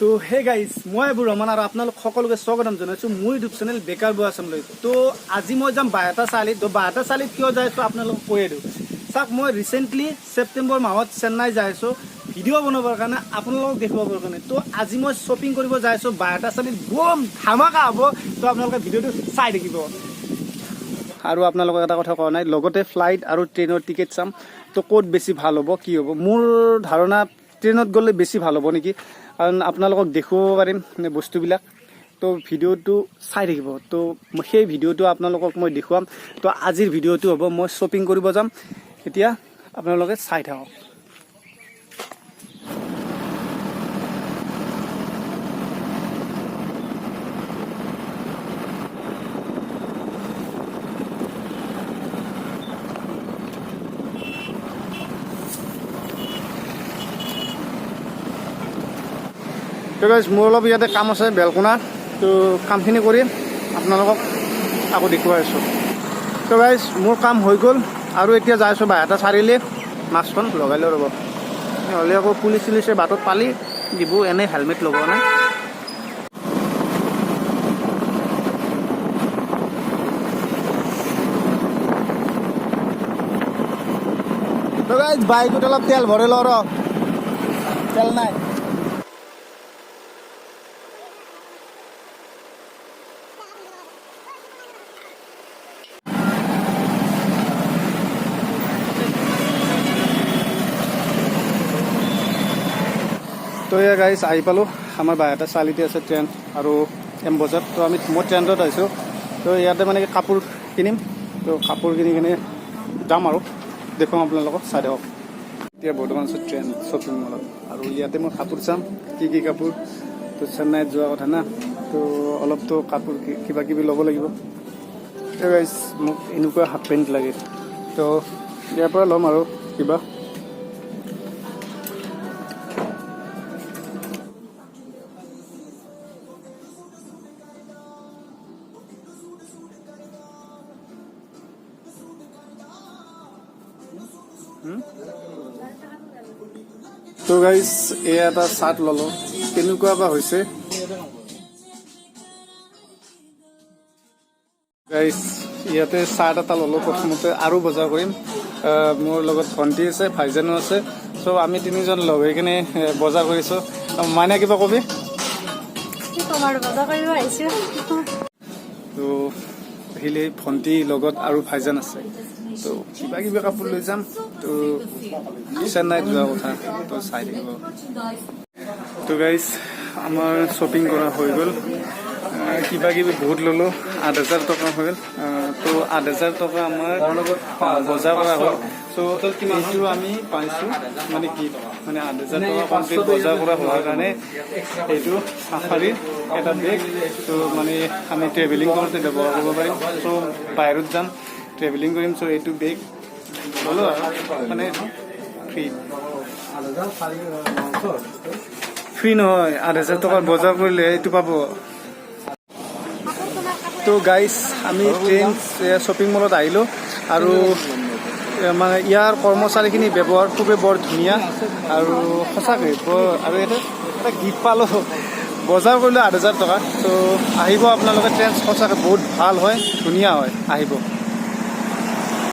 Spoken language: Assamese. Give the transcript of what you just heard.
তো হে গাইজ মই এইবোৰ ৰমান আৰু আপোনালোক সকলোকে স্বাগতম জনাইছোঁ মোৰ ইউটিউব চেনেল বেকাৰ বয় আছামলৈ। তো আজি মই যাম বাহেতা চাৰিআলিত। তো বাহেতা চাৰিআলিত কিয় যাই আছোঁ আপোনালোকক কৈয়ে দিওঁ। চাওক মই ৰিচেণ্টলি ছেপ্টেম্বৰ মাহত চেন্নাই যাই আছোঁ ভিডিঅ' বনাবৰ কাৰণে, আপোনালোকক দেখুৱাবৰ কাৰণে। তো আজি মই শ্বপিং কৰিব যাই আছোঁ বাহেতা চাৰিআলিত, বম ধামাকা হ'ব। তো আপোনালোকে ভিডিঅ'টো চাই থাকিব। আৰু আপোনালোকক এটা কথা কোৱা নাই, লগতে ফ্লাইট আৰু ট্ৰেইনৰ টিকেট চাম। তো ক'ত বেছি ভাল হ'ব কি হ'ব, মোৰ ধাৰণা ট্ৰেইনত গ'লে বেছি ভাল হ'ব নেকি, কাৰণ আপোনালোকক দেখুৱাব পাৰিম বস্তুবিলাক। তো ভিডিঅ'টো চাই থাকিব। তো সেই ভিডিঅ'টো আপোনালোকক মই দেখুৱাম। তো আজিৰ ভিডিঅ'টো হ'ব মই শ্বপিং কৰিব যাম, এতিয়া আপোনালোকে চাই থাকক। তো গাইজ মোৰ অলপ ইয়াতে কাম আছে বেলকোনা, তো কামখিনি কৰি আপোনালোকক আকৌ দেখুৱাই আছোঁ। তো গাইজ মোৰ কাম হৈ গ'ল আৰু এতিয়া যাই আছোঁ বাহেতা চাৰিআলি। মাস্কখন লগাই লৈ ৰ'ব, নহ'লে আকৌ পুলিচ চুলিচে বাটত পালি দিব, এনেই হেলমেট লগোৱা নাই। তো গাইজ বাইকত অলপ তেল ভৰাই লওঁ ৰ, তেল নাই। তো এয়া গাইজ আহি পালোঁ, আমাৰ বাহেতা চাৰিআলিতে আছে ট্ৰেইন আৰু এম বজাত। তো মই ট্ৰেইনত আহিছোঁ। তো ইয়াতে মানে কাপোৰ কিনিম। তো কাপোৰ কিনি কিনে যাম আৰু দেখুৱাম আপোনালোকক, চাই থাকক। এতিয়া বৰ্তমান আছোঁ ট্ৰেইন শ্বপিং মলত, আৰু ইয়াতে মই কাপোৰ চাম কি কাপোৰ। তো চেন্নাইত যোৱা কথা না, তো অলপতো কাপোৰ কিবা কিবি ল'ব লাগিব। তো গাইজ মোক এনেকুৱা হাফ পেণ্ট লাগে, তো ইয়াৰ পৰা ল'ম আৰু কিবা। তো গাইজ এয়া এটা চাৰ্ট ল'লোঁ, কেনেকুৱা বা হৈছে। গাইজ ইয়াতে চাৰ্ট এটা ল'লোঁ প্ৰথমতে, আৰু বজাৰ কৰিম। মোৰ লগত ভণ্টি আছে, ভাইজানো আছে। চ' আমি তিনিজন লগ হৈ কিনে বজাৰ কৰিছোঁ। মাইনা কিবা কবি? তো আহিলে ভণ্টি লগত আৰু ভাইজান আছে। তো কিবা কিবি কাপোৰ লৈ যাম। তো চেন্নাইত যোৱা কথা, তো চাই থাকিব। তো গাইজ আমাৰ শ্বপিং কৰা হৈ গ'ল, কিবা কিবি বহুত ল'লোঁ, 8,000 টকা হৈ গ'ল। তো 8,000 টকা আমাৰ বজাৰ কৰা হ'ল। চ' এইটো আমি পাইছোঁ মানে কি, মানে 8,000 টকা কমপ্লিট বজাৰ কৰা হোৱাৰ কাৰণে এইটো চাফাৰীৰ এটা বেগ। তো মানে আমি ট্ৰেভেলিং কৰোঁতে ব্যৱহাৰ কৰিব পাৰিম। চ' বাহিৰত যাম, ট্ৰেভেলিং কৰিম। চ' এইটো বেগ ল'লোঁ আৰু মানে ফ্ৰী নহয়, 8,000 টকাৰ বজাৰ কৰিলে এইটো পাব। তো গাইজ আমি ট্ৰেইন শ্বপিং মলত আহিলোঁ, আৰু মানে ইয়াৰ কৰ্মচাৰীখিনি ব্যৱহাৰ খুবেই বৰ ধুনীয়া আৰু সঁচাকৈ আৰু এটা গিফ্ট পালোঁ। বজাৰ কৰিলোঁ 8,000 টকা। তো আহিব আপোনালোকে, ট্ৰেইন সঁচাকৈ বহুত ভাল হয়, ধুনীয়া হয়, আহিব।